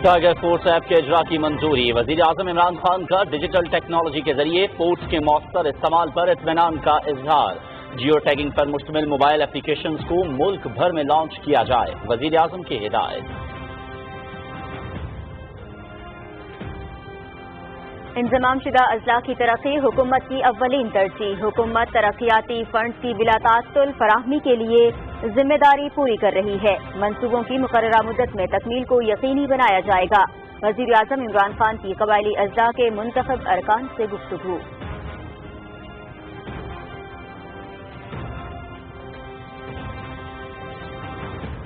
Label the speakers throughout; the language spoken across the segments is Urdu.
Speaker 1: ٹائیگر فورس ایپ کے اجرا کی منظوری۔ وزیر اعظم عمران خان کا ڈیجیٹل ٹیکنالوجی کے ذریعے پورٹس کے مؤثر استعمال پر اطمینان کا اظہار۔ جیو ٹیگنگ پر مشتمل موبائل اپلیکیشنز کو ملک بھر میں لانچ کیا جائے، وزیر اعظم کی ہدایت۔
Speaker 2: انضمام شدہ اضلاع کی ترقی حکومت کی اولین ترجیح۔ حکومت ترقیاتی فنڈز کی بلا تعطل فراہمی کے لیے ذمہ داری پوری کر رہی ہے۔ منصوبوں کی مقررہ مدت میں تکمیل کو یقینی بنایا جائے گا۔ وزیر اعظم عمران خان کی قبائلی اضلاع کے منتخب ارکان سے گفتگو۔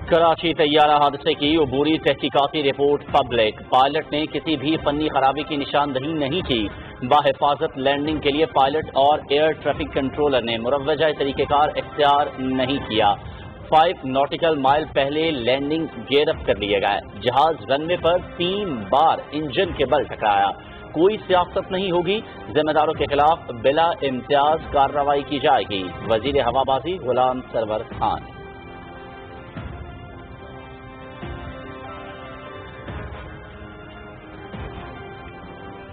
Speaker 1: کراچی طیارہ حادثے کی عبوری تحقیقاتی رپورٹ پبلک۔ پائلٹ نے کسی بھی فنی خرابی کی نشاندہی نہیں کی۔ باحفاظت لینڈنگ کے لیے پائلٹ اور ایئر ٹریفک کنٹرولر نے مروجہ طریقہ کار اختیار نہیں کیا۔ 5 ناٹیکل مائل پہلے لینڈنگ گیئر اپ کر لیے گئے۔ جہاز رن وے پر 3 بار انجن کے بل ٹکرایا۔ کوئی سیاست نہیں ہوگی، ذمہ داروں کے خلاف بلا امتیاز کارروائی کی جائے گی، وزیر ہوابازی غلام سرور خان۔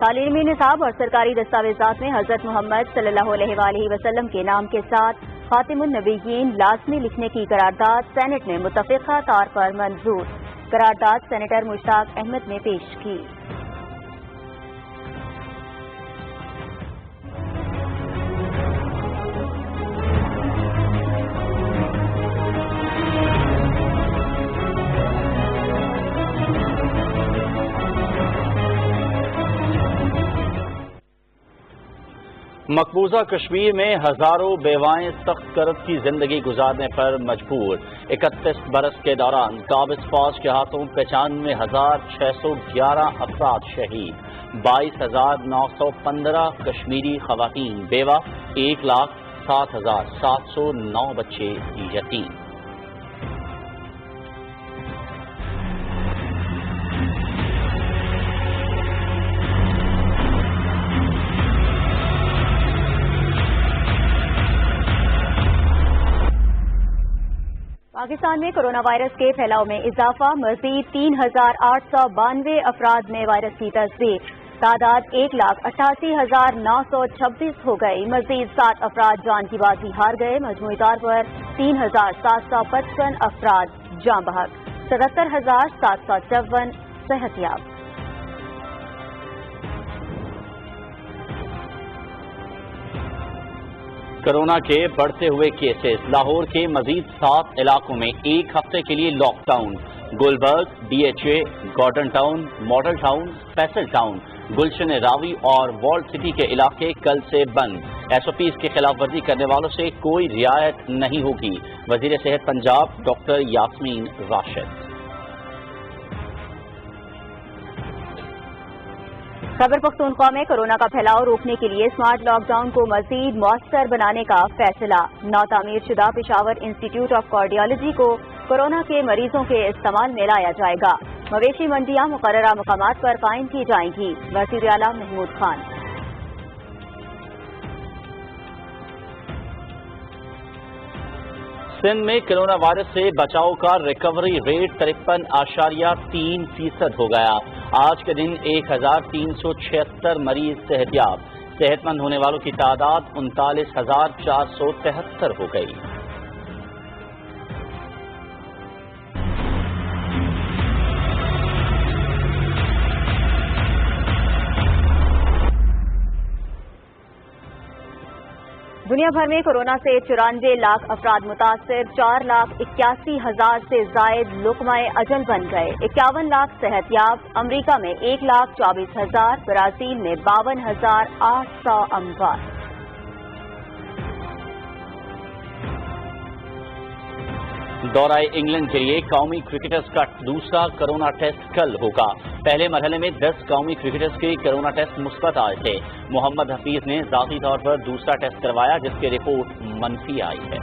Speaker 2: تعلیمی نصاب اور سرکاری دستاویزات میں حضرت محمد صلی اللہ علیہ وآلہ وسلم کے نام کے ساتھ خاتم النبیین لازمی لکھنے کی قرارداد سینٹ نے متفقہ طور پر منظور۔ قرارداد سینیٹر مشتاق احمد نے پیش کی۔
Speaker 1: مقبوضہ کشمیر میں ہزاروں بیوائیں سخت کرب کی زندگی گزارنے پر مجبور۔ 31 برس کے دوران قابض فوج کے ہاتھوں 95,611 افراد شہید، 22,915 کشمیری خواتین بیوہ، 1,07,709 بچے یتیم۔
Speaker 2: پاکستان میں کرونا وائرس کے پھیلاؤ میں اضافہ، مزید 3,892 افراد میں وائرس کی تصدیق، تعداد 1,88,926 ہو گئی، مزید 7 افراد جان کی بازی ہار گئے، مجموعی طور پر 3,755 افراد جاں بحق، 77,754 صحت یاب۔
Speaker 1: کرونا کے بڑھتے ہوئے کیسز، لاہور کے مزید 7 علاقوں میں 1 ہفتے کے لیے lockdown. Gulberg, DHA، garden town, model town, Faisal town, Gulshan Ravi اور والڈ سٹی کے علاقے کل سے بند۔ SOPs کی خلاف ورزی کرنے والوں سے کوئی رعایت نہیں ہوگی، وزیر صحت پنجاب ڈاکٹر یاسمین راشد۔
Speaker 2: خیبر پختونخوا میں کورونا کا پھیلاؤ روکنے کے لیے سمارٹ لاک ڈاؤن کو مزید مؤثر بنانے کا فیصلہ۔ نو تعمیر شدہ پشاور انسٹی ٹیوٹ آف کارڈیالوجی کو کورونا کے مریضوں کے استعمال میں لایا جائے گا۔ مویشی منڈیاں مقررہ مقامات پر قائم کی جائیں گی، وزیر اعلیٰ محمود خان۔
Speaker 1: سندھ میں کرونا وائرس سے بچاؤ کا ریکوری ریٹ 53.3% ہو گیا۔ آج کے دن 1,376 مریض صحت یاب، صحت مند ہونے والوں کی تعداد 39,473 ہو گئی۔
Speaker 2: دنیا بھر میں کورونا سے 94 لاکھ افراد متاثر، 4,81,000 سے زائد لقمہ اجل بن گئے، 51 لاکھ صحت یاب۔ امریکہ میں 1,24,000، برازیل میں 52,800 اموات۔
Speaker 1: دورہ انگلینڈ کے لیے قومی کرکٹرز کا دوسرا کرونا ٹیسٹ کل ہوگا۔ پہلے مرحلے میں 10 قومی کرکٹرز کے کرونا ٹیسٹ مثبت آئے تھے۔ محمد حفیظ نے ذاتی طور پر دوسرا ٹیسٹ کروایا، جس کی رپورٹ منفی آئی ہے۔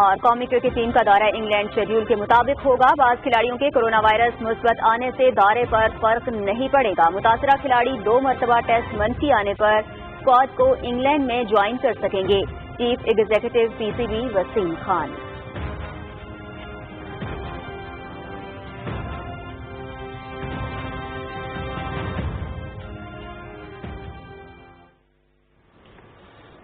Speaker 2: اور قومی کرکٹ ٹیم کا دورہ انگلینڈ شیڈول کے مطابق ہوگا۔ بعض کھلاڑیوں کے کرونا وائرس مثبت آنے سے دورے پر فرق نہیں پڑے گا۔ متاثرہ کھلاڑی 2 مرتبہ ٹیسٹ منفی آنے پر اسکواڈ کو انگلینڈ میں جوائن کر سکیں گے۔ Chief executive PCB Wasim Khan.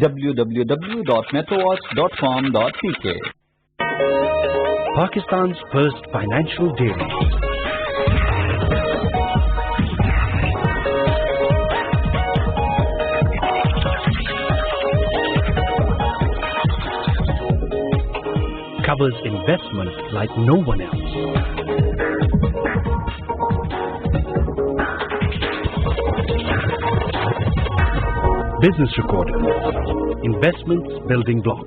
Speaker 3: www.metrowatch.com.pk।
Speaker 4: Pakistan's first financial daily. Covers investment like no one else. Business Recorder, investments building block.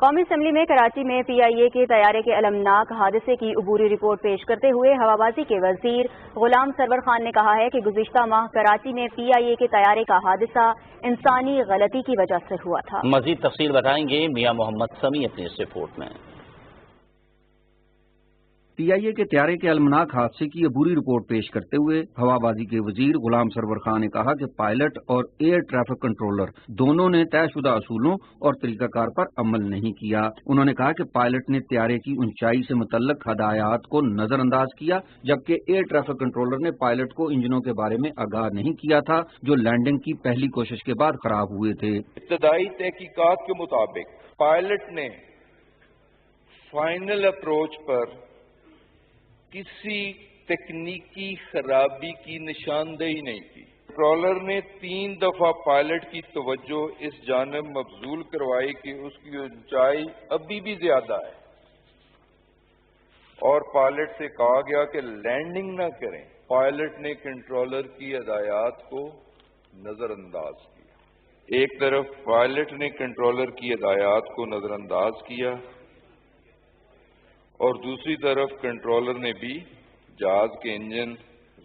Speaker 2: قومی اسمبلی میں کراچی میں پی آئی اے کے طیارے کے المناک حادثے کی عبوری رپورٹ پیش کرتے ہوئے ہوابازی کے وزیر غلام سرور خان نے کہا ہے کہ گزشتہ ماہ کراچی میں پی آئی اے کے طیارے کا حادثہ انسانی غلطی کی وجہ سے ہوا تھا۔
Speaker 1: مزید تفصیل بتائیں گے میاں محمد سمیع اپنی اس رپورٹ میں۔
Speaker 5: پی آئی اے کے طیارے کے المناک حادثے کی عبوری رپورٹ پیش کرتے ہوئے ہوابازی کے وزیر غلام سرور خان نے کہا کہ پائلٹ اور ایئر ٹریفک کنٹرولر دونوں نے طے شدہ اصولوں اور طریقہ کار پر عمل نہیں کیا۔ انہوں نے کہا کہ پائلٹ نے طیارے کی اونچائی سے متعلق ہدایات کو نظر انداز کیا، جبکہ ایئر ٹریفک کنٹرولر نے پائلٹ کو انجنوں کے بارے میں آگاہ نہیں کیا تھا جو لینڈنگ کی پہلی کوشش کے بعد خراب ہوئے تھے۔
Speaker 6: ابتدائی تحقیقات کے مطابق پائلٹ نے فائنل اپروچ پر کسی تکنیکی خرابی کی نشاندہی نہیں کی۔ کنٹرولر نے 3 دفعہ پائلٹ کی توجہ اس جانب مبذول کروائی کہ اس کی اونچائی ابھی بھی زیادہ ہے اور پائلٹ سے کہا گیا کہ لینڈنگ نہ کریں۔ پائلٹ نے کنٹرولر کی ہدایات کو نظر انداز کیا۔ ایک طرف پائلٹ نے کنٹرولر کی ہدایات کو نظر انداز کیا اور دوسری طرف کنٹرولر نے بھی جہاز کے انجن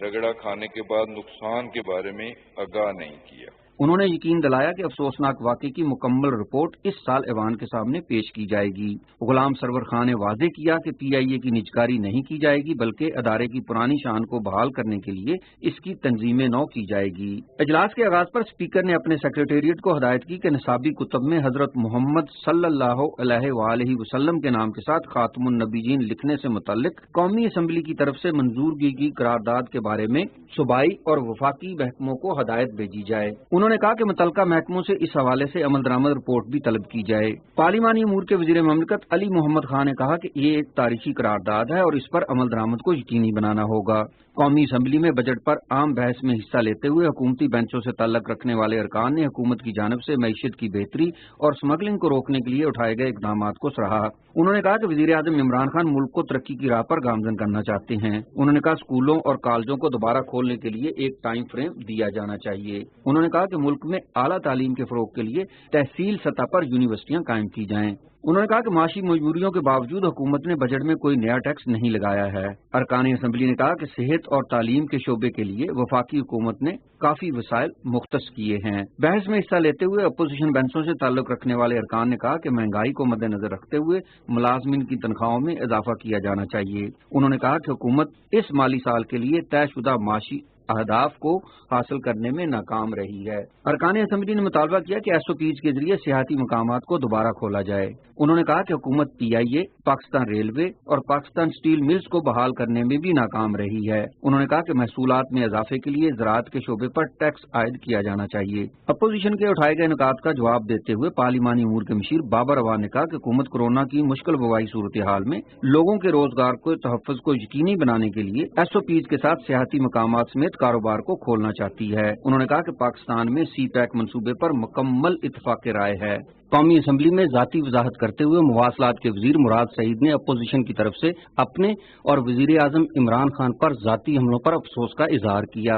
Speaker 6: رگڑا کھانے کے بعد نقصان کے بارے میں آگاہ نہیں کیا۔
Speaker 5: انہوں نے یقین دلایا کہ افسوسناک واقعے کی مکمل رپورٹ اس سال ایوان کے سامنے پیش کی جائے گی۔ غلام سرور خان نے واضح کیا کہ پی آئی اے کی نجکاری نہیں کی جائے گی بلکہ ادارے کی پرانی شان کو بحال کرنے کے لیے اس کی تنظیم نو کی جائے گی۔ اجلاس کے آغاز پر اسپیکر نے اپنے سیکریٹریٹ کو ہدایت کی کہ نصابی کتب میں حضرت محمد صلی اللہ علیہ وآلہ وسلم کے نام کے ساتھ خاتم النبیین لکھنے سے متعلق قومی اسمبلی کی طرف سے منظورگی کی قرارداد کے بارے میں صوبائی اور وفاقی محکموں کو ہدایت بھیجی جائے۔ انہوں نے کہا کہ متعلقہ محکموں سے اس حوالے سے عمل درآمد رپورٹ بھی طلب کی جائے۔ پارلیمانی امور کے وزیر مملکت علی محمد خان نے کہا کہ یہ ایک تاریخی قرارداد ہے اور اس پر عمل درآمد کو یقینی بنانا ہوگا۔ قومی اسمبلی میں بجٹ پر عام بحث میں حصہ لیتے ہوئے حکومتی بینچوں سے تعلق رکھنے والے ارکان نے حکومت کی جانب سے معیشت کی بہتری اور اسمگلنگ کو روکنے کے لیے اٹھائے گئے اقدامات کو سراہا۔ انہوں نے کہا کہ وزیر اعظم عمران خان ملک کو ترقی کی راہ پر گامزن کرنا چاہتے ہیں۔ انہوں نے کہا اسکولوں اور کالجوں کو دوبارہ کھولنے کے لیے ایک ٹائم فریم دیا جانا چاہیے۔ انہوں نے کہا کہ ملک میں اعلیٰ تعلیم کے فروغ کے لیے تحصیل سطح پر یونیورسٹیاں قائم کی جائیں۔ انہوں نے کہا کہ معاشی مجبوریوں کے باوجود حکومت نے بجٹ میں کوئی نیا ٹیکس نہیں لگایا ہے۔ ارکان اسمبلی نے کہا کہ صحت اور تعلیم کے شعبے کے لیے وفاقی حکومت نے کافی وسائل مختص کیے ہیں۔ بحث میں حصہ لیتے ہوئے اپوزیشن بینچوں سے تعلق رکھنے والے ارکان نے کہا کہ مہنگائی کو مد نظر رکھتے ہوئے ملازمین کی تنخواہوں میں اضافہ کیا جانا چاہیے۔ انہوں نے کہا کہ حکومت اس مالی سال کے لیے طے شدہ معاشی اہداف کو حاصل کرنے میں ناکام رہی ہے۔ ارکان اسمبلی نے مطالبہ کیا کہ ایس او پیز کے ذریعے سیاحتی مقامات کو دوبارہ کھولا جائے۔ انہوں نے کہا کہ حکومت پی آئی اے، پاکستان ریلوے اور پاکستان اسٹیل ملز کو بحال کرنے میں بھی ناکام رہی ہے۔ انہوں نے کہا کہ محصولات میں اضافے کے لیے زراعت کے شعبے پر ٹیکس عائد کیا جانا چاہیے۔ اپوزیشن کے اٹھائے گئے نکات کا جواب دیتے ہوئے پارلیمانی امور کے مشیر بابر عوان نے کہا کہ حکومت کورونا کی مشکل وبائی صورتحال میں لوگوں کے روزگار کو تحفظ کو یقینی بنانے کے لیے ایس او پیز کے ساتھ سیاحتی مقامات سمیت کاروبار کو کھولنا چاہتی ہے۔ انہوں نے کہا کہ پاکستان میں سی پیک منصوبے پر مکمل اتفاق رائے ہے۔ قومی اسمبلی میں ذاتی وضاحت کرتے ہوئے مواصلات کے وزیر مراد سعید نے اپوزیشن کی طرف سے اپنے اور وزیر اعظم عمران خان پر ذاتی حملوں پر افسوس کا اظہار کیا۔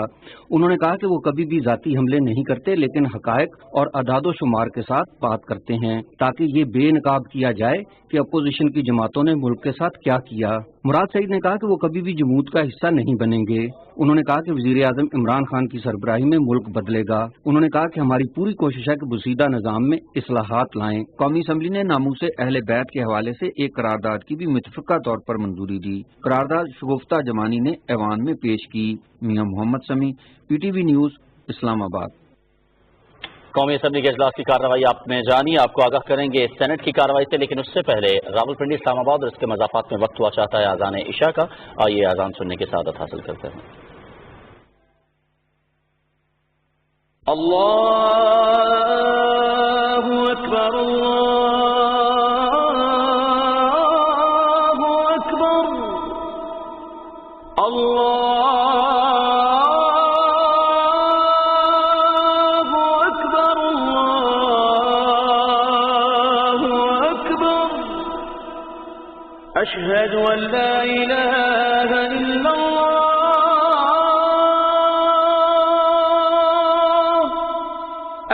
Speaker 5: انہوں نے کہا کہ وہ کبھی بھی ذاتی حملے نہیں کرتے لیکن حقائق اور اعداد و شمار کے ساتھ بات کرتے ہیں تاکہ یہ بے نقاب کیا جائے کہ اپوزیشن کی جماعتوں نے ملک کے ساتھ کیا کیا۔ مراد سعید نے کہا کہ وہ کبھی بھی جمود کا حصہ نہیں بنیں گے۔ انہوں نے کہا کہ وزیر اعظم عمران خان کی سربراہی میں ملک بدلے گا۔ انہوں نے کہا کہ ہماری پوری کوشش ہے کہ بسیدہ نظام میں اصلاحات لائیں۔ قومی اسمبلی نے ناموس اہل بیت کے حوالے سے ایک قرارداد کی بھی متفقہ طور پر منظوری دی۔ قرارداد شگفتہ جمانی نے ایوان میں پیش کی۔ میاں محمد سمیع، پی ٹی وی نیوز، اسلام آباد۔
Speaker 1: قومی اسمبلی کے اجلاس کی کارروائی آپ میں جانی آپ کو آگاہ کریں گے سینٹ کی کارروائی سے، لیکن اس سے پہلے راولپنڈی، اسلام آباد اور اس کے مضافات میں وقت ہوا چاہتا ہے اذان عشاء کا۔ آئیے اذان سننے کی سعادت حاصل کرتے ہیں۔
Speaker 7: اللہ اکبر، اللہ اکبر، اللہ أشهد أن لا إله إلا الله،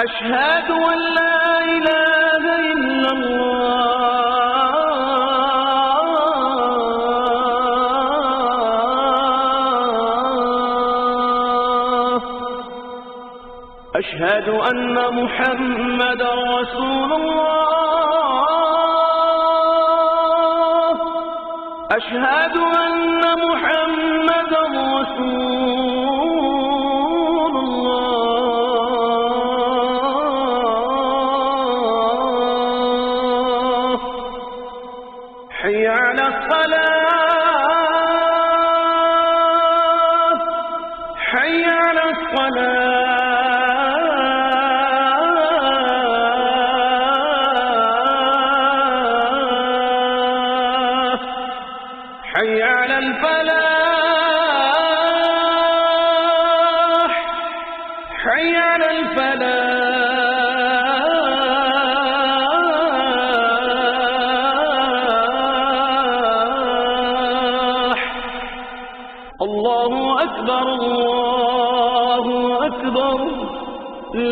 Speaker 7: أشهد أن لا إله إلا الله، أشهد أن محمد رسول الله أشهد أن محمد رسول الله حي على الصلاة حي على الصلاة حي على الفلاح حي على الفلاح الله أكبر الله أكبر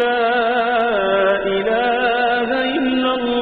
Speaker 7: لا إله إلا الله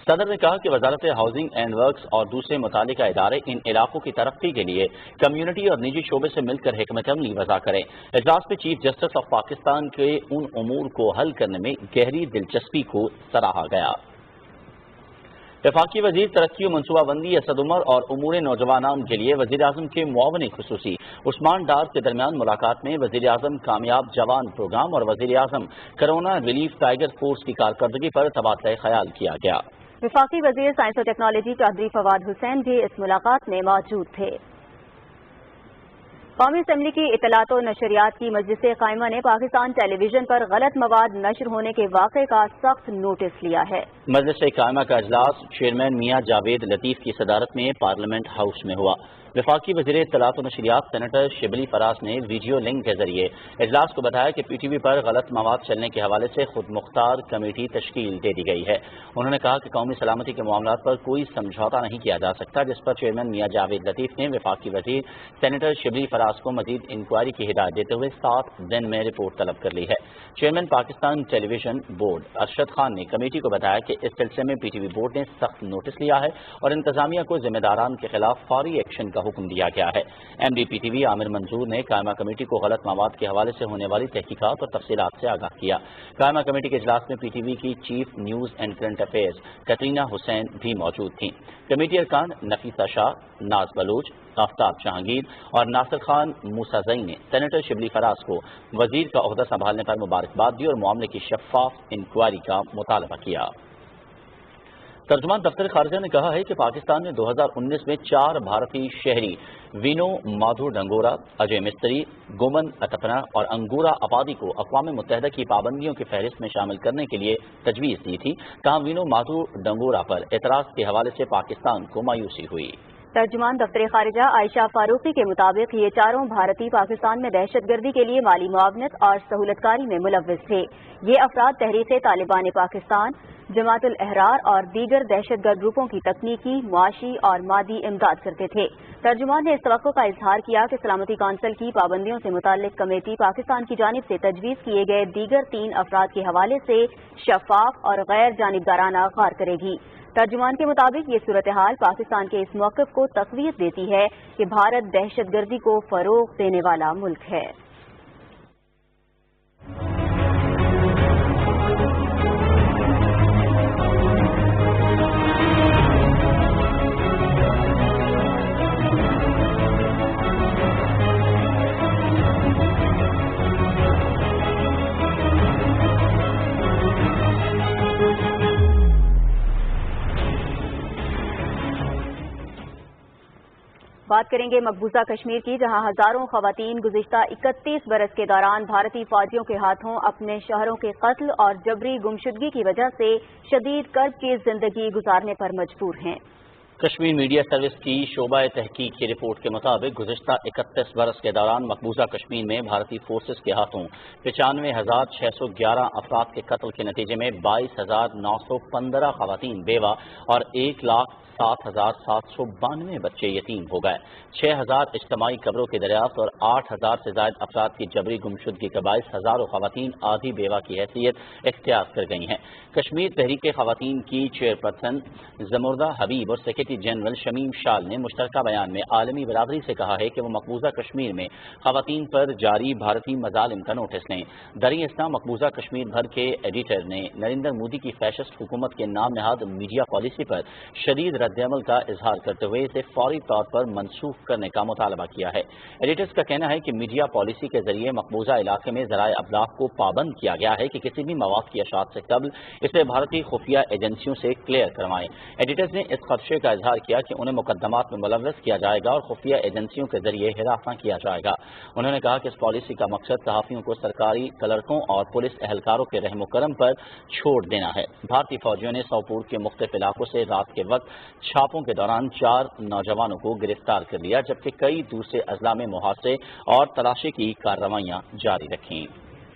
Speaker 1: صدر نے کہا کہ وزارت ہاؤسنگ اینڈ ورکس اور دوسرے متعلقہ ادارے ان علاقوں کی ترقی کے لیے کمیونٹی اور نجی شعبے سے مل کر حکمت عملی وضع کریں۔ اجلاس میں چیف جسٹس آف پاکستان کے ان امور کو حل کرنے میں گہری دلچسپی کو سراہا گیا۔ وفاقی وزیر ترقی و منصوبہ بندی اسد عمر اور امور نوجوانان کے لیے وزیر اعظم کے معاون خصوصی عثمان ڈار کے درمیان ملاقات میں وزیر اعظم کامیاب جوان پروگرام اور وزیر اعظم کرونا ریلیف ٹائیگر فورس کی کارکردگی پر تبادلہ خیال کیا گیا۔
Speaker 2: وفاقی وزیر سائنس و ٹیکنالوجی چودھری فواد حسین بھی اس ملاقات میں موجود تھے۔ قومی اسمبلی کی اطلاعات و نشریات کی مجلس قائمہ نے پاکستان ٹیلی ویژن پر غلط مواد نشر ہونے کے واقعے کا سخت نوٹس لیا ہے۔
Speaker 1: مجلس قائمہ کا اجلاس چیئرمین میاں جاوید لطیف کی صدارت میں پارلیمنٹ ہاؤس میں ہوا۔ وفاقی وزیر اطلاعات و نشریات سینیٹر شبلی فراز نے ویڈیو لنک کے ذریعے اجلاس کو بتایا کہ پی ٹی وی پر غلط مواد چلنے کے حوالے سے خود مختار کمیٹی تشکیل دے دی گئی ہے۔ انہوں نے کہا کہ قومی سلامتی کے معاملات پر کوئی سمجھوتہ نہیں کیا جا سکتا، جس پر چیئرمین میاں جاوید لطیف نے وفاقی وزیر سینیٹر شبلی فراز کو مزید انکوائری کی ہدایت دیتے ہوئے 7 دن میں رپورٹ طلب کر لی ہے۔ چیئرمین پاکستان ٹیلی ویژن بورڈ ارشد خان نے کمیٹی کو بتایا کہ اس سلسلے میں پی ٹی وی بورڈ نے سخت نوٹس لیا ہے اور انتظامیہ کو ذمہ داران کے خلاف فوری ایکشن کا حکم دیا گیا ہے۔ M D P T V Aamir Manzoor نے قائمہ کمیٹی کو غلط مواد کے حوالے سے ہونے والی تحقیقات اور تفصیلات سے آگاہ کیا۔ قائمہ کمیٹی کے اجلاس میں پی ٹی وی کی chief news and current affairs Katrina Hussain بھی موجود تھیں۔ کمیٹی ارکان نفیسہ شاہ، ناز بلوچ، آفتاب جہانگیر اور ناصر خان موسیٰ نے سینیٹر شبلی فراز کو وزیر کا عہدہ سنبھالنے پر مبارکباد دی اور معاملے کی شفاف انکوائری کا مطالبہ کیا۔ ترجمان دفتر خارجہ نے کہا ہے کہ پاکستان نے 2019 میں 4 بھارتی شہری وینو مادھو ڈنگورا، اجے مستری، گومن اتپنا اور انگورا اپادی کو اقوام متحدہ کی پابندیوں کی فہرست میں شامل کرنے کے لیے تجویز دی تھی، تاہم وینو مادھو ڈنگورا پر اعتراض کے حوالے سے پاکستان کو مایوسی ہوئی۔
Speaker 2: ترجمان دفتر خارجہ عائشہ فاروقی کے مطابق یہ چاروں بھارتی پاکستان میں دہشت گردی کے لیے مالی معاونت اور سہولت کاری میں ملوث تھے۔ یہ افراد تحریک طالبان پاکستان، جماعت الاحرار اور دیگر دہشت گرد گروپوں کی تکنیکی، معاشی اور مادی امداد کرتے تھے۔ ترجمان نے اس توقع کا اظہار کیا کہ سلامتی کونسل کی پابندیوں سے متعلق کمیٹی پاکستان کی جانب سے تجویز کیے گئے دیگر 3 افراد کے حوالے سے شفاف اور غیر جانبدارانہ غور کرے گی۔ ترجمان کے مطابق یہ صورتحال پاکستان کے اس موقف کو تقویت دیتی ہے کہ بھارت دہشت گردی کو فروغ دینے والا ملک ہے۔ بات کریں گے مقبوضہ کشمیر کی، جہاں ہزاروں خواتین گزشتہ 31 برس کے دوران بھارتی فوجیوں کے ہاتھوں اپنے شوہروں کے قتل اور جبری گمشدگی کی وجہ سے شدید کرب کی زندگی گزارنے پر مجبور ہیں۔
Speaker 1: کشمیر میڈیا سروس کی شعبہ تحقیق کی رپورٹ کے مطابق گزشتہ 31 برس کے دوران مقبوضہ کشمیر میں بھارتی فورسز کے ہاتھوں 95,611 افراد کے قتل کے نتیجے میں 22,915 خواتین بیوہ اور 1,07,792 بچے یتیم ہو گئے۔ 6,000 اجتماعی قبروں کی دریافت اور 8,000 سے زائد افراد کی جبری گمشدگی کے باعث ہزاروں خواتین آدھی بیوہ کی حیثیت اختیار کر گئی ہیں۔ کشمیر تحریک خواتین کی چیئرپرسن زمردہ حبیب اور سیکرٹری جنرل شمیم شال نے مشترکہ بیان میں عالمی برادری سے کہا ہے کہ وہ مقبوضہ کشمیر میں خواتین پر جاری بھارتی مظالم کا نوٹس لیں۔ دریں اثنا مقبوضہ کشمیر بھر کے ایڈیٹر نے نریندر مودی کی فیشسٹ حکومت کے نام نہاد میڈیا پالیسی پر شدید رد عمل کا اظہار کرتے ہوئے اسے فوری طور پر منسوخ کرنے کا مطالبہ کیا ہے۔ ایڈیٹرز کا کہنا ہے کہ میڈیا پالیسی کے ذریعے مقبوضہ علاقے میں ذرائع ابلاغ کو پابند کیا گیا ہے کہ کسی بھی مواد کی اشاعت سے قبل اسے بھارتی خفیہ ایجنسیوں سے کلیئر کروائیں۔ ایڈیٹرز نے اس خدشے کا اظہار کیا کہ انہیں مقدمات میں ملوث کیا جائے گا اور خفیہ ایجنسیوں کے ذریعے ہراساں کیا جائے گا۔ انہوں نے کہا کہ اس پالیسی کا مقصد صحافیوں کو سرکاری کلرکوں اور پولیس اہلکاروں کے رحم و کرم پر چھوڑ دینا ہے۔ بھارتی فوجیوں نے سوپور کے مختلف علاقوں سے رات کے وقت چھاپوں کے دوران 4 نوجوانوں کو گرفتار کر لیا، جبکہ کئی دوسرے اضلاع میں محاصرے اور تلاشی کی کارروائیااں جاری رکھیں۔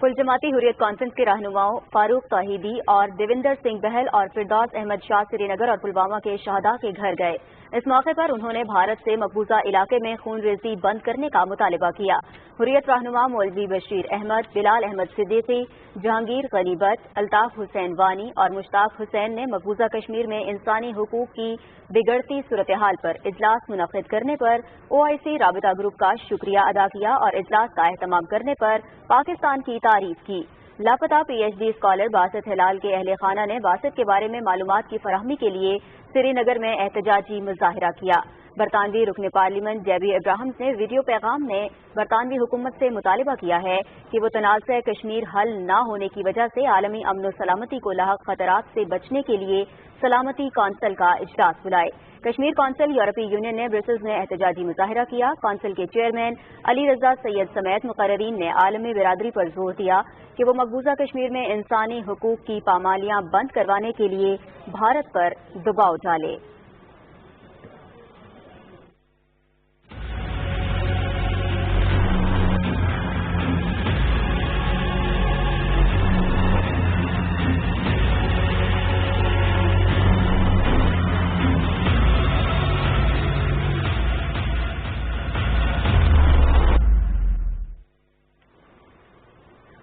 Speaker 2: کل جماعتی حریت کانفرنس کے رہنماؤں فاروق توحیدی اور دیوندر سنگھ بہل اور فردوس احمد شاہ سری نگر اور پلوامہ کے شہداء کے گھر گئے۔ اس موقع پر انہوں نے بھارت سے مقبوضہ علاقے میں خون ریزی بند کرنے کا مطالبہ کیا۔ حریت رہنما مولوی بشیر احمد، بلال احمد صدیقی، جہانگیر غنی بٹ، الطاف حسین وانی اور مشتاق حسین نے مقبوضہ کشمیر میں انسانی حقوق کی بگڑتی صورتحال پر اجلاس منعقد کرنے پر OIC رابطہ گروپ کا شکریہ ادا کیا اور اجلاس کا اہتمام کرنے پر پاکستان کی تعریف کی۔ لاپتہ PhD اسکالر باسط ہلال کے اہل خانہ نے باسط کے بارے میں معلومات کی فراہمی کے لیے سری نگر میں احتجاجی مظاہرہ کیا۔ برطانوی رکن پارلیمنٹ جیبی ابراہمز نے ویڈیو پیغام میں برطانوی حکومت سے مطالبہ کیا ہے کہ وہ تنازع کشمیر حل نہ ہونے کی وجہ سے عالمی امن و سلامتی کو لاحق خطرات سے بچنے کے لیے سلامتی کونسل کا اجلاس بلائے۔ کشمیر کونسل یورپی یونین نے برسلز میں احتجاجی مظاہرہ کیا۔ کونسل کے چیئرمین علی رضا سید سمیت مقررین نے عالمی برادری پر زور دیا کہ وہ مقبوضہ کشمیر میں انسانی حقوق کی پامالیاں بند کروانے کے لیے بھارت پر دباؤ ڈالے۔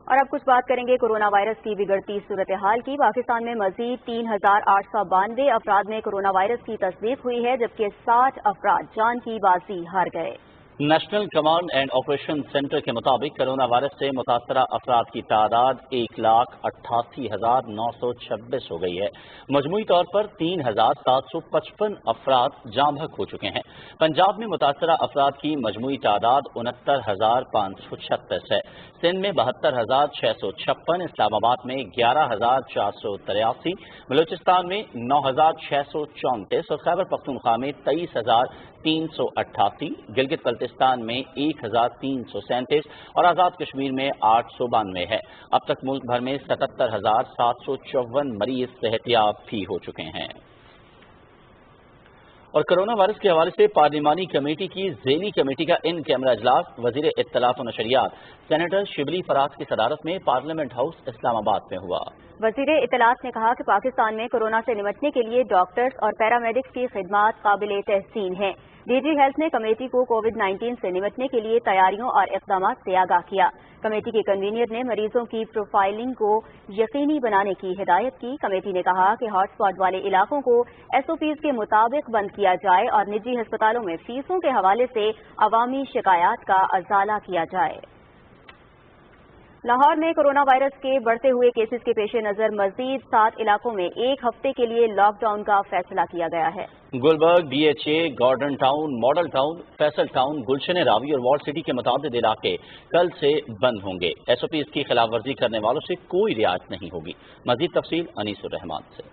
Speaker 2: اور اب کچھ بات کریں گے کورونا وائرس کی بگڑتی صورتحال کی۔ پاکستان میں مزید 3892 افراد میں کورونا وائرس کی تصدیق ہوئی ہے، جبکہ 60 افراد جان کی بازی ہار گئے۔
Speaker 1: National command and operation centre کے مطابق کرونا وائرس سے متاثرہ افراد کی تعداد 1,88,926 ہو گئی ہے۔ مجموعی طور پر 3,755 افراد جاں بحق ہو چکے ہیں۔ پنجاب میں متاثرہ افراد کی مجموعی تعداد 69,536 ہے۔ سندھ میں 72,656، اسلام آباد میں 11,483، بلوچستان میں 9,634 اور خیبر پختونخوا میں 23,388، گلگت بلتستان میں 1,337 اور آزاد کشمیر میں 892 ہے۔ اب تک ملک بھر میں 77,754 مریض صحت یاب بھی ہو چکے ہیں۔ اور کرونا وائرس کے حوالے سے پارلیمانی کمیٹی کی ذیلی کمیٹی کا ان کیمرہ اجلاس وزیر اطلاعات و نشریات سینیٹر شبلی فراز کی صدارت میں پارلیمنٹ ہاؤس اسلام آباد میں ہوا۔
Speaker 2: وزیر اطلاعات نے کہا کہ پاکستان میں کورونا سے نمٹنے کے لیے ڈاکٹرز اور پیرامیڈکس کی خدمات قابل تحسین ہیں۔ DG ہیلتھ نے کمیٹی کو کووڈ-19 سے نمٹنے کے لیے تیاریوں اور اقدامات سے آگاہ کیا۔ کمیٹی کے کنوینر نے مریضوں کی پروفائلنگ کو یقینی بنانے کی ہدایت کی۔ کمیٹی نے کہا کہ ہاٹ اسپاٹ والے علاقوں کو SOPs کے مطابق بند کیا جائے اور نجی ہسپتالوں میں فیسوں کے حوالے سے عوامی شکایات کا ازالہ کیا جائے۔ لاہور میں کورونا وائرس کے بڑھتے ہوئے کیسز کے پیش نظر مزید 7 علاقوں میں 1 ہفتے کے لیے لاک ڈاؤن کا فیصلہ کیا گیا ہے۔
Speaker 1: Gulberg, DHA، garden town, model town, Faisal town, Gulshan Ravi اور وال سٹی کے متعدد علاقے کل سے بند ہوں گے۔ SOPs کی خلاف ورزی کرنے والوں سے کوئی رعایت نہیں ہوگی۔ مزید تفصیل انیس الرحمان سے۔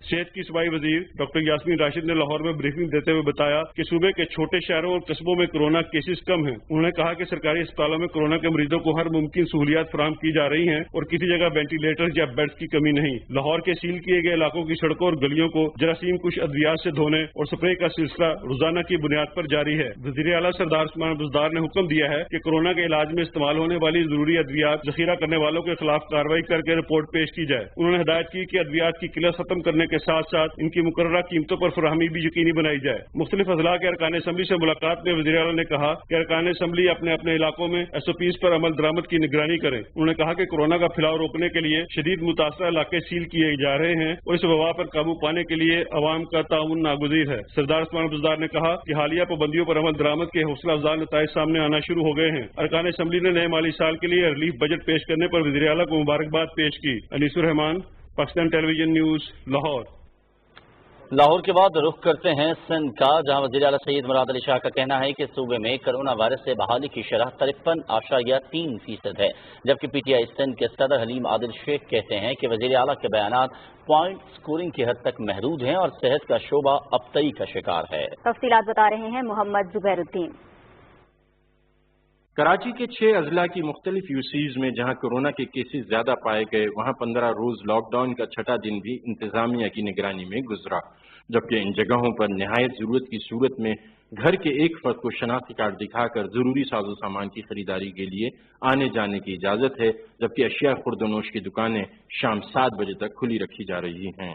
Speaker 8: صحت کی صوبائی وزیر ڈاکٹر یاسمین راشد نے لاہور میں بریفنگ دیتے ہوئے بتایا کہ صوبے کے چھوٹے شہروں اور قصبوں میں کورونا کیسز کم ہیں۔ انہوں نے کہا کہ سرکاری اسپتالوں میں کورونا کے مریضوں کو ہر ممکن سہولیات فراہم کی جا رہی ہیں اور کسی جگہ وینٹیلیٹر یا بیڈز کی کمی نہیں۔ لاہور کے سیل کیے گئے علاقوں کی سڑکوں اور گلیوں کو جراثیم کش ادویات سے دھونے اور سپرے کا سلسلہ روزانہ کی بنیاد پر جاری ہے۔ وزیر اعلیٰ سردار عثمان بزدار نے حکم دیا ہے کہ کورونا کے علاج میں استعمال ہونے والی ضروری ادویات ذخیرہ کرنے والوں کے خلاف کارروائی کر کے رپورٹ پیش کی جائے۔ انہوں نے ہدایت کی کہ ادویات کی قلت ختم کرنے کے ساتھ ساتھ ان کی مقررہ قیمتوں پر فراہمی بھی یقینی بنائی جائے۔ مختلف اضلاع کے ارکان اسمبلی سے ملاقات میں وزیر اعلیٰ نے کہا کہ ارکان اسمبلی اپنے اپنے علاقوں میں SOPs پر عمل درآمد کی نگرانی کریں۔ انہوں نے کہا کہ کورونا کا پھیلاؤ روکنے کے لیے شدید متاثرہ علاقے سیل کیے جا رہے ہیں اور اس وبا پر قابو پانے کے لیے عوام کا تعاون ناگزیر ہے۔ سردار عثمان بزدار نے کہا کہ حالیہ پابندیوں پر عمل درآمد کے حوصلہ افزا نتائج سامنے آنا شروع ہو گئے ہیں۔ ارکان اسمبلی نے نئے مالی سال کے لیے ریلیف بجٹ پیش کرنے پر وزیر اعلیٰ کو مبارکباد پیش کی۔ انیس الرحمان، پاکستان ٹیلی ویژن نیوز، لاہور۔
Speaker 1: لاہور کے بعد رخ کرتے ہیں سندھ کا، جہاں وزیر اعلیٰ سید مراد علی شاہ کا کہنا ہے کہ صوبے میں کرونا وائرس سے بحالی کی شرح 53.3% ہے، جبکہ PTI سندھ کے صدر حلیم عادل شیخ کہتے ہیں کہ وزیر اعلیٰ کے بیانات پوائنٹ سکورنگ کی حد تک محدود ہیں اور صحت کا شعبہ ابتئی کا شکار ہے۔
Speaker 2: تفصیلات بتا رہے ہیں محمد زبیر الدین۔
Speaker 9: کراچی کے 6 اضلاع کی مختلف UCs میں جہاں کورونا کے کیسز زیادہ پائے گئے، وہاں 15 روز لاک ڈاؤن کا چھٹا دن بھی انتظامیہ کی نگرانی میں گزرا، جبکہ ان جگہوں پر نہایت ضرورت کی صورت میں گھر کے ایک فرد کو شناختی کارڈ دکھا کر ضروری ساز و سامان کی خریداری کے لیے آنے جانے کی اجازت ہے، جبکہ اشیاء خورد و نوش کی دکانیں شام 7 بجے تک کھلی رکھی جا رہی ہیں۔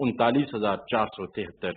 Speaker 9: 39,473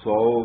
Speaker 10: 100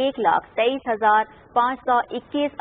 Speaker 2: 1,23,521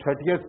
Speaker 11: 30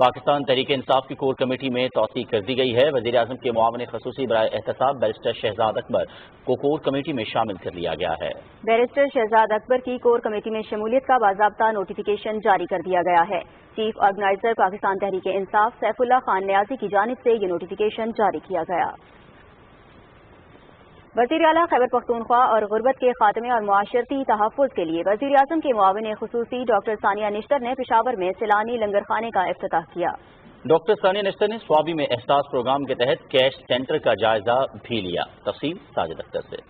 Speaker 1: پاکستان تحریک انصاف کی کور کمیٹی میں توسیع کر دی گئی ہے۔ وزیر اعظم کے معاون خصوصی برائے احتساب بیرسٹر شہزاد اکبر کو کور کمیٹی میں شامل کر لیا گیا ہے۔
Speaker 2: بیرسٹر شہزاد اکبر کی کور کمیٹی میں شمولیت کا باضابطہ نوٹیفیکیشن جاری کر دیا گیا ہے۔ چیف آرگنائزر پاکستان تحریک انصاف سیف اللہ خان نیازی کی جانب سے یہ نوٹیفیکیشن جاری کیا گیا۔ وزیر اعلیٰ خیبر پختونخوا اور غربت کے خاتمے اور معاشرتی تحفظ کے لیے وزیر اعظم کے معاون خصوصی ڈاکٹر ثانیہ نشتر نے پشاور میں سیلانی لنگر خانے کا افتتاح کیا۔
Speaker 1: ڈاکٹر ثانیہ نشتر نے سوابی میں احساس پروگرام کے تحت کیش سینٹر کا جائزہ بھی لیا۔ تفصیل ساجد اختر سے۔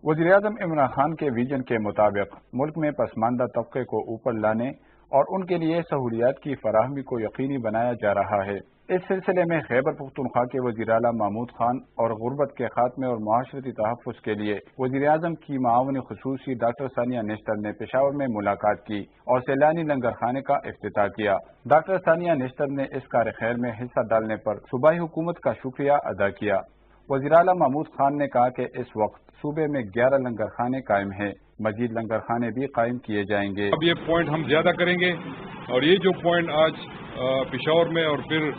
Speaker 3: وزیر اعظم عمران خان کے ویژن کے مطابق ملک میں پسماندہ طبقے کو اوپر لانے اور ان کے لیے سہولیات کی فراہمی کو یقینی بنایا جا رہا ہے۔ اس سلسلے میں خیبر پختونخوا کے وزیر اعلیٰ محمود خان اور غربت کے خاتمے اور معاشرتی تحفظ کے لیے وزیر اعظم کی معاون خصوصی ڈاکٹر ثانیہ نشتر نے پشاور میں ملاقات کی اور سیلانی لنگر خانے کا افتتاح کیا۔ ڈاکٹر ثانیہ نشتر نے اس کار خیر میں حصہ ڈالنے پر صوبائی حکومت کا شکریہ ادا کیا۔ وزیر اعلیٰ محمود خان نے کہا کہ اس وقت صوبے میں 11 لنگر خانے قائم ہیں، مزید لنگر خانے بھی قائم کیے جائیں گے۔
Speaker 4: اب یہ پوائنٹ ہم زیادہ کریں گے اور یہ جو پوائنٹ آج پشاور میں اور پھر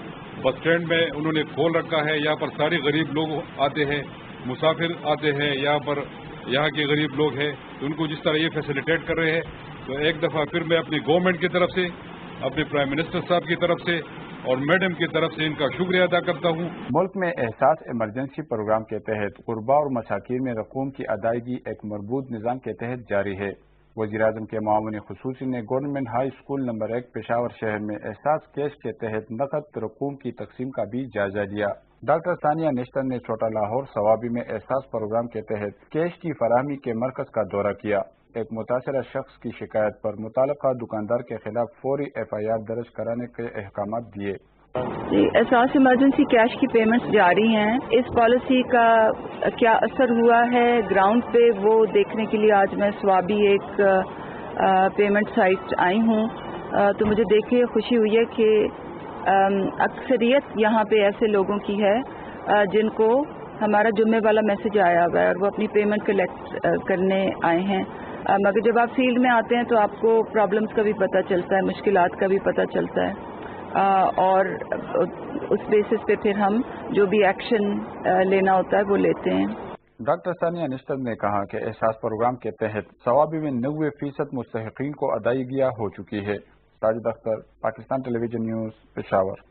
Speaker 4: بس اسٹینڈ میں انہوں نے کھول رکھا ہے، یہاں پر سارے غریب لوگ آتے ہیں، مسافر آتے ہیں، یہاں کے غریب لوگ ہیں، تو ان کو جس طرح یہ فیسیلیٹیٹ کر رہے ہیں، تو ایک دفعہ پھر میں اپنی گورنمنٹ کی طرف سے، اپنے پرائم منسٹر صاحب کی طرف سے اور میڈم کی طرف سے ان کا شکریہ ادا کرتا ہوں۔
Speaker 3: ملک میں احساس ایمرجنسی پروگرام کے تحت غربا اور مساکین میں رقوم کی ادائیگی ایک مربوط نظام کے تحت جاری ہے۔ وزیر اعظم کے معاون خصوصی نے government high school number 1 Peshawar شہر میں احساس کیش کے تحت نقد رقوم کی تقسیم کا بھی جائزہ لیا۔ ڈاکٹر ثانیہ نشتر نے چھوٹا لاہور ثوابی میں احساس پروگرام کے تحت کیش کی فراہمی کے مرکز کا دورہ کیا۔ ایک متاثرہ شخص کی شکایت پر متعلقہ دکاندار کے خلاف فوری FIR درج کرانے کے احکامات دیے۔
Speaker 12: احساس ایمرجنسی کیش کی پیمنٹس جاری ہیں، اس پالیسی کا کیا اثر ہوا ہے گراؤنڈ پہ وہ دیکھنے کے لیے آج میں سوابی ایک پیمنٹ سائٹ آئی ہوں، تو مجھے دیکھ کے خوشی ہوئی ہے کہ اکثریت یہاں پہ ایسے لوگوں کی ہے جن کو ہمارا جمعے والا میسج آیا ہوا ہے اور وہ اپنی پیمنٹ کلیکٹ کرنے آئے ہیں، مگر جب آپ فیلڈ میں آتے ہیں تو آپ کو پرابلمس کا بھی پتہ چلتا ہے، مشکلات کا بھی پتہ چلتا ہے، اور اس بیسس پہ پھر ہم جو بھی ایکشن لینا ہوتا ہے وہ لیتے ہیں۔
Speaker 3: ڈاکٹر ثانیہ نشتر نے کہا کہ احساس پروگرام کے تحت ثوابی میں 90% مستحقین کو ادائیگیاں ہو چکی ہے۔ ساجد اختر، پاکستان ٹیلی ویژن نیوز، پشاور۔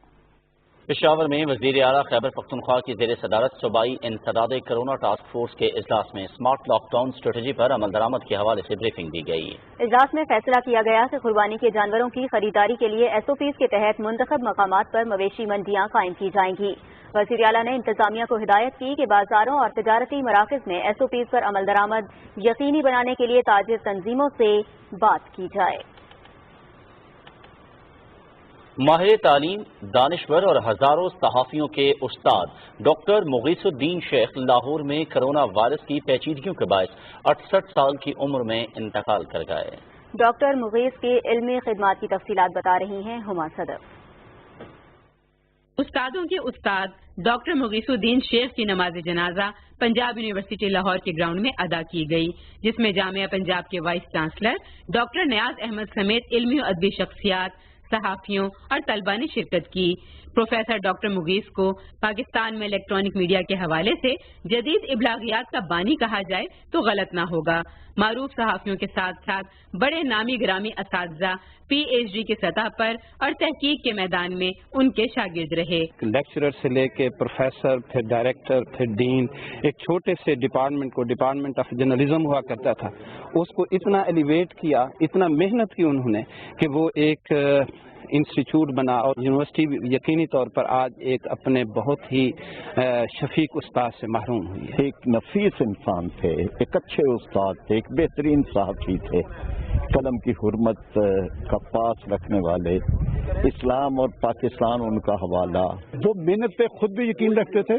Speaker 1: پشاور میں وزیر اعلیٰ خیبر پختونخوا کی زیر صدارت صوبائی انسداد کرونا ٹاسک فورس کے اجلاس میں اسمارٹ لاک ڈاؤن اسٹریٹجی پر عمل درآمد کے حوالے سے بریفنگ دی گئی۔
Speaker 2: اجلاس میں فیصلہ کیا گیا کہ قربانی کے جانوروں کی خریداری کے لیے SOPs کے تحت منتخب مقامات پر مویشی منڈیاں قائم کی جائیں گی۔ وزیر اعلیٰ نے انتظامیہ کو ہدایت کی کہ بازاروں اور تجارتی مراکز میں SOPs پر عمل درآمد یقینی بنانے کے لیے تاجر تنظیموں سے بات کی جائے۔
Speaker 1: ماہر تعلیم، دانشور اور ہزاروں صحافیوں کے استاد ڈاکٹر مغیث الدین شیخ لاہور میں کرونا وائرس کی پیچیدگیوں کے باعث 68 سال کی عمر میں انتقال کر گئے۔
Speaker 2: ڈاکٹر مغیث کے علمی خدمات کی تفصیلات بتا رہی ہیں ہما صدف۔
Speaker 13: استادوں کے استاد ڈاکٹر مغیث الدین شیخ کی نماز جنازہ پنجاب یونیورسٹی لاہور کے گراؤنڈ میں ادا کی گئی، جس میں جامعہ پنجاب کے وائس چانسلر ڈاکٹر نیاز احمد سمیت علمی و ادبی شخصیات، صحافیوں اور طلباء نے شرکت کی۔ پروفیسر ڈاکٹر مغیث کو پاکستان میں الیکٹرانک میڈیا کے حوالے سے جدید ابلاغیات کا بانی کہا جائے تو غلط نہ ہوگا۔ معروف صحافیوں کے ساتھ ساتھ بڑے نامی گرامی اساتذہ PhD کی سطح پر اور تحقیق کے میدان میں ان کے شاگرد رہے۔
Speaker 14: لیکچرر سے لے کے پروفیسر، پھر ڈائریکٹر، پھر ڈین، ایک چھوٹے سے ڈپارٹمنٹ کو ڈپارٹمنٹ آف جرنلزم ہوا کرتا تھا، اس کو اتنا ایلیویٹ کیا، اتنا محنت کی انہوں نے کہ وہ ایک انسٹیٹیوٹ بنا اور یونیورسٹی یقینی طور پر آج ایک اپنے بہت ہی شفیق استاد سے محروم ہوئی ہے۔
Speaker 15: ایک نفیس انسان تھے، ایک اچھے استاد تھے، ایک بہترین صحافی تھے، قلم کی حرمت کا پاس رکھنے والے، اسلام اور پاکستان ان کا حوالہ،
Speaker 16: جو محنت پہ خود بھی یقین رکھتے تھے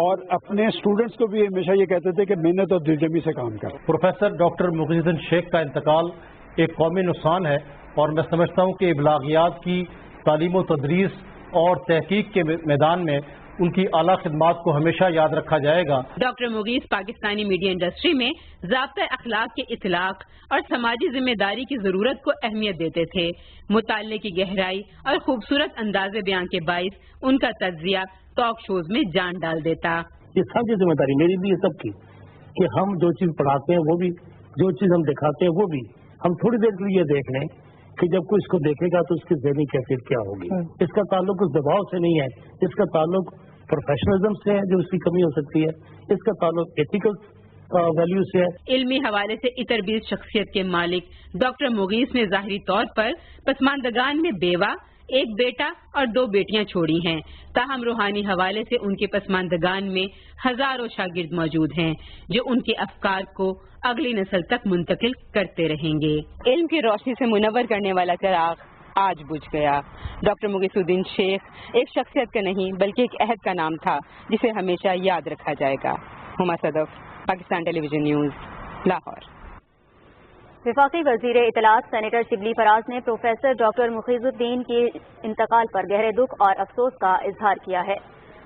Speaker 16: اور اپنے اسٹوڈنٹس کو بھی ہمیشہ یہ کہتے تھے کہ محنت اور دلجمی سے کام کر۔
Speaker 17: پروفیسر ڈاکٹر مغیث الدین شیخ کا انتقال ایک قومی نقصان ہے، اور میں سمجھتا ہوں کہ ابلاغیات کی تعلیم و تدریس اور تحقیق کے میدان میں ان کی اعلیٰ خدمات کو ہمیشہ یاد رکھا جائے گا۔
Speaker 13: Doctor Mughees Pakistani media industry میں ضابطۂ اخلاق کے اطلاق اور سماجی ذمہ داری کی ضرورت کو اہمیت دیتے تھے۔ مطالعے کی گہرائی اور خوبصورت انداز بیان کے باعث ان کا تجزیہ ٹاک شوز میں جان ڈال دیتا۔
Speaker 5: یہ سب کی ذمہ داری میری بھی ہے، سب کی، کہ ہم جو چیز پڑھاتے ہیں وہ بھی، جو چیز ہم دکھاتے ہیں وہ بھی، ہم تھوڑی دیر کے لیے دیکھ لیں کہ جب کوئی اس کو دیکھے گا تو اس کی ذہنی کیفیت کیا ہوگی۔ اس کا تعلق اس دباؤ سے نہیں ہے، اس کا تعلق پروفیشنلزم سے ہے جو اس کی کمی ہو سکتی ہے، اس کا تعلق ایتھیکل ویلیو سے ہے۔
Speaker 13: علمی حوالے سے اتربیز شخصیت کے مالک ڈاکٹر مغیث نے ظاہری طور پر پسماندگان میں بیوہ، ایک بیٹا اور 2 بیٹیاں چھوڑی ہیں، تاہم روحانی حوالے سے ان کے پسماندگان میں ہزاروں شاگرد موجود ہیں جو ان کے افکار کو اگلی نسل تک منتقل کرتے رہیں گے۔ علم کی روشنی سے منور کرنے والا چراغ آج بجھ گیا۔ ڈاکٹر مغیث الدین شیخ ایک شخصیت کا نہیں بلکہ ایک عہد کا نام تھا جسے ہمیشہ یاد رکھا جائے گا۔ ہما صدف، پاکستان ٹیلی ویژن نیوز، لاہور۔
Speaker 2: وفاقی وزیر اطلاعات سینیٹر شبلی فراز نے پروفیسر ڈاکٹر مغیث الدین کے انتقال پر گہرے دکھ اور افسوس کا اظہار کیا ہے۔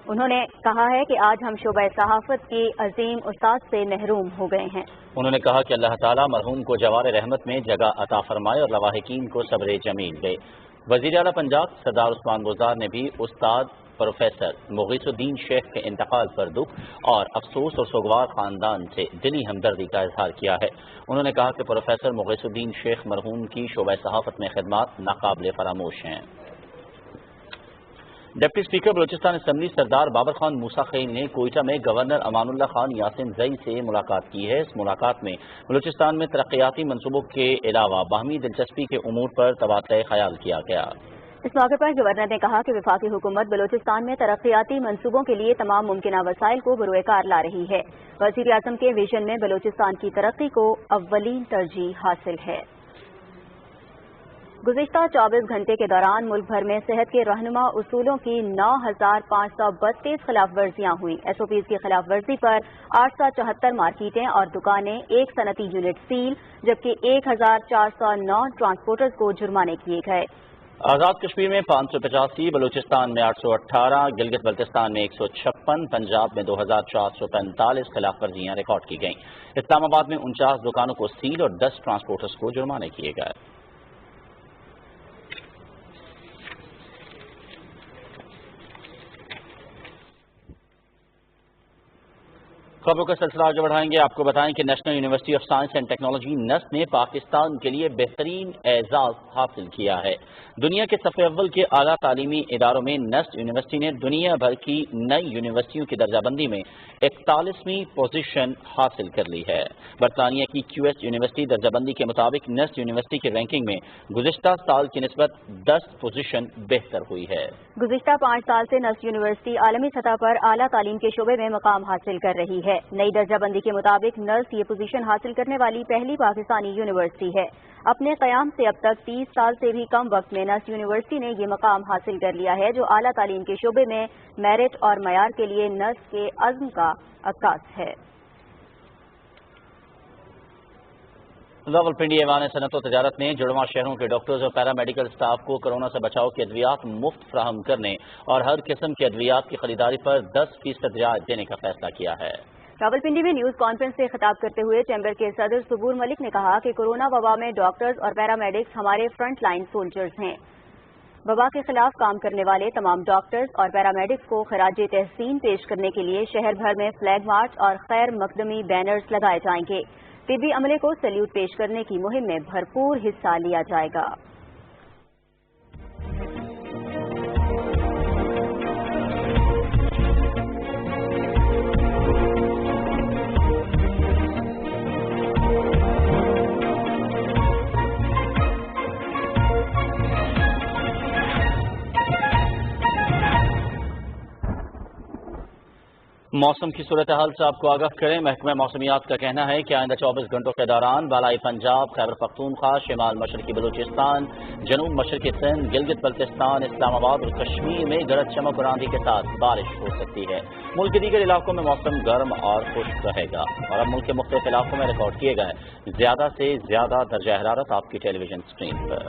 Speaker 2: انہوں نے کہا ہے کہ آج ہم شعبہ صحافت کے عظیم استاد سے محروم ہو گئے ہیں۔
Speaker 1: انہوں نے کہا کہ اللہ تعالیٰ مرحوم کو جوار رحمت میں جگہ عطا فرمائے اور لواحقین کو صبر جمیل دے۔ وزیر اعلیٰ پنجاب سردار عثمان گزار نے بھی استاد پروفیسر مغیث الدین شیخ کے انتقال پر دکھ اور افسوس اور سوگوار خاندان سے دلی ہمدردی کا اظہار کیا ہے۔ انہوں نے کہا کہ پروفیسر مغیث الدین شیخ مرحوم کی شعبہ صحافت میں خدمات ناقابل فراموش ہیں۔ ڈپٹی اسپیکر بلوچستان اسمبلی سردار بابر خان موسیٰ خیل نے کوئٹہ میں گورنر امان اللہ خان یاسین زئی سے ملاقات کی ہے۔ اس ملاقات میں بلوچستان میں ترقیاتی منصوبوں کے علاوہ باہمی دلچسپی کے امور پر تبادلہ خیال کیا گیا۔
Speaker 2: اس موقع پر گورنر نے کہا کہ وفاقی حکومت بلوچستان میں ترقیاتی منصوبوں کے لیے تمام ممکنہ وسائل کو بروئے کار لا رہی ہے۔ وزیر اعظم کے ویژن میں بلوچستان کی ترقی کو اولین ترجیح حاصل ہے۔ گزشتہ 24 گھنٹے کے دوران ملک بھر میں صحت کے رہنما اصولوں کی 9532 خلاف ورزیاں ہوئیں۔ ایس او پیز کی خلاف ورزی پر 874 مارکیٹیں اور دکانیں، 1 صنعتی یونٹ سیل، جبکہ 1409 ٹرانسپورٹرز کو جرمانے کیے گئے۔
Speaker 1: آزاد کشمیر میں 585، بلوچستان میں 818، گلگت بلتستان میں 156، پنجاب میں 2445 خلاف ورزیاں ریکارڈ کی گئیں۔ اسلام آباد میں 49 دکانوں کو سیل اور 10 ٹرانسپورٹرز کو جرمانے کیے گئے۔ خبروں کا سلسلہ آگے بڑھائیں گے۔ آپ کو بتائیں کہ National University of Science and Technology NUST نے پاکستان کے لیے بہترین اعزاز حاصل کیا ہے۔ دنیا کے صف اول کے اعلیٰ تعلیمی اداروں میں نیسٹ یونیورسٹی نے دنیا بھر کی نئی یونیورسٹیوں کی درجہ بندی میں 41ویں پوزیشن حاصل کر لی ہے۔ برطانیہ کی کیو ایس یونیورسٹی درجہ بندی کے مطابق نیسٹ یونیورسٹی کی رینکنگ میں گزشتہ سال کی نسبت 10 پوزیشن بہتر ہوئی ہے۔
Speaker 2: گزشتہ 5 سال سے نیسٹ یونیورسٹی عالمی سطح پر اعلیٰ تعلیم کے شعبے میں مقام حاصل کر رہی ہے۔ نئی درجہ بندی کے مطابق نرس یہ پوزیشن حاصل کرنے والی پہلی پاکستانی یونیورسٹی ہے۔ اپنے قیام سے اب تک 30 سال سے بھی کم وقت میں نرس یونیورسٹی نے یہ مقام حاصل کر لیا ہے، جو اعلیٰ تعلیم کے شعبے میں میرٹ اور معیار کے لیے نرس کے عزم کا عکاس ہے۔
Speaker 1: راولپنڈی ایوان صنعت و تجارت نے جڑواں شہروں کے ڈاکٹرز اور پیرامیڈیکل سٹاف کو کورونا سے بچاؤ کے ادویات مفت فراہم کرنے اور ہر قسم کے ادویات کی خریداری پر 10% رعایت دینے کا فیصلہ کیا ہے۔
Speaker 2: راولپنڈی میں نیوز کانفرنس سے خطاب کرتے ہوئے چیمبر کے صدر صبور ملک نے کہا کہ کورونا وبا میں ڈاکٹرز اور پیرامیڈکس ہمارے فرنٹ لائن سولجرز ہیں۔ وبا کے خلاف کام کرنے والے تمام ڈاکٹرز اور پیرامیڈکس کو خراج تحسین پیش کرنے کے لیے شہر بھر میں فلیگ مارچ اور خیر مقدمی بینرز لگائے جائیں گے۔ طبی عملے کو سیلیوٹ پیش کرنے کی مہم میں بھرپور حصہ لیا جائے گا۔
Speaker 1: موسم کی صورتحال سے آپ کو آگاہ کریں۔ محکمہ موسمیات کا کہنا ہے کہ آئندہ 24 گھنٹوں کے دوران بالائی پنجاب، خیبر پختونخوا، شمال مشرقی بلوچستان، جنوب مشرقی سندھ، گلگت بلتستان، اسلام آباد اور کشمیر میں گرج چمک اور آندھی کے ساتھ بارش ہو سکتی ہے۔ ملک کے دیگر علاقوں میں موسم گرم اور خشک رہے گا۔ اور اب ملک کے مختلف علاقوں میں ریکارڈ کیے گئے زیادہ سے زیادہ درجہ حرارت آپ کی ٹیلی ویژن اسکرین پر۔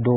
Speaker 18: 2